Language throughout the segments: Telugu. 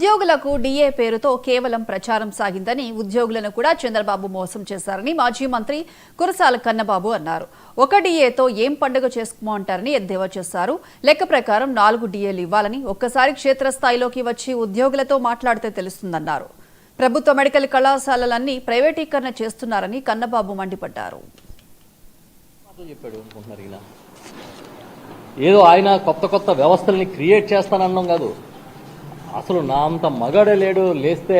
ఉద్యోగులకు డీఏ పేరుతో కేవలం ప్రచారం సాగిందని, ఉద్యోగులను కూడా చంద్రబాబు మోసం చేశారని మాజీ మంత్రి కురసాల కన్నబాబు అన్నారు. ఒక డీఏతో ఏం పండుగ చేసుకోమంటారని ఎద్దేవా చేశారు. లెక్క ప్రకారం 4 డీఏలు ఇవ్వాలని ఒక్కసారి క్షేత్రస్థాయిలోకి వచ్చి ఉద్యోగులతో మాట్లాడితే తెలుస్తుందన్నారు. ప్రభుత్వ మెడికల్ కళాశాలలన్నీ ప్రైవేటీకరణ చేస్తున్నారని కన్నబాబు మండిపడ్డారు. ఏదో ఆయన కొత్త వ్యవస్థల్ని క్రియేట్ చేస్తానన్నాం కాదు, అసలు నా అంత మగాడే లేడు, లేస్తే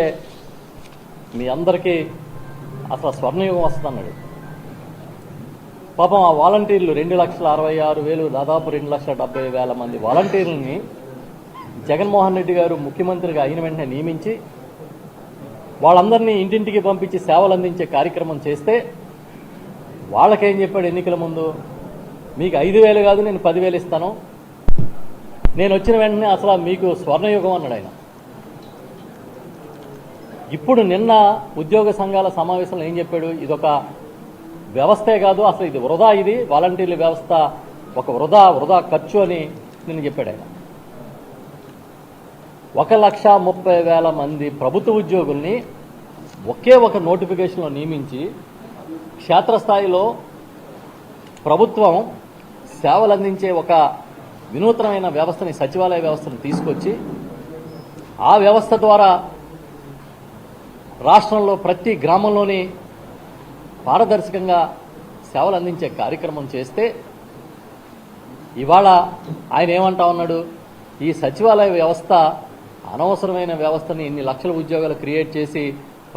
మీ అందరికీ అసలు స్వర్ణయుగం వస్తుందన్నాడు. పాపం ఆ వాలంటీర్లు 2,66,600 దాదాపు 2,70,000 మంది వాలంటీర్లని జగన్మోహన్ రెడ్డి గారు ముఖ్యమంత్రిగా అయిన వెంటనే నియమించి వాళ్ళందరినీ ఇంటింటికి పంపించి సేవలు అందించే కార్యక్రమం చేస్తే వాళ్ళకేం చెప్పాడు ఎన్నికల ముందు, మీకు 5,000 కాదు నేను 10,000 ఇస్తాను, నేను వచ్చిన వెంటనే అసలు మీకు స్వర్ణయుగం అన్నాడు ఆయన. ఇప్పుడు నిన్న ఉద్యోగ సంఘాల సమావేశంలో ఏం చెప్పాడు, ఇదొక వ్యవస్థే కాదు, అసలు ఇది వృధా, ఇది వాలంటీర్ల వ్యవస్థ ఒక వృధా ఖర్చు అని నిన్న చెప్పాడు ఆయన. 1,30,000 మంది ప్రభుత్వ ఉద్యోగుల్ని ఒకే ఒక నోటిఫికేషన్లో నియమించి క్షేత్రస్థాయిలో ప్రభుత్వం సేవలు అందించే ఒక వినూత్నమైన వ్యవస్థని, సచివాలయ వ్యవస్థను తీసుకొచ్చి ఆ వ్యవస్థ ద్వారా రాష్ట్రంలో ప్రతి గ్రామంలోని పారదర్శకంగా సేవలు అందించే కార్యక్రమం చేస్తే ఇవాళ ఆయన ఏమంటా ఉన్నాడు, ఈ సచివాలయ వ్యవస్థ అనవసరమైన వ్యవస్థని ఇన్ని లక్షల ఉద్యోగాలు క్రియేట్ చేసి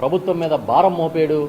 ప్రభుత్వం మీద భారం మోపాడు,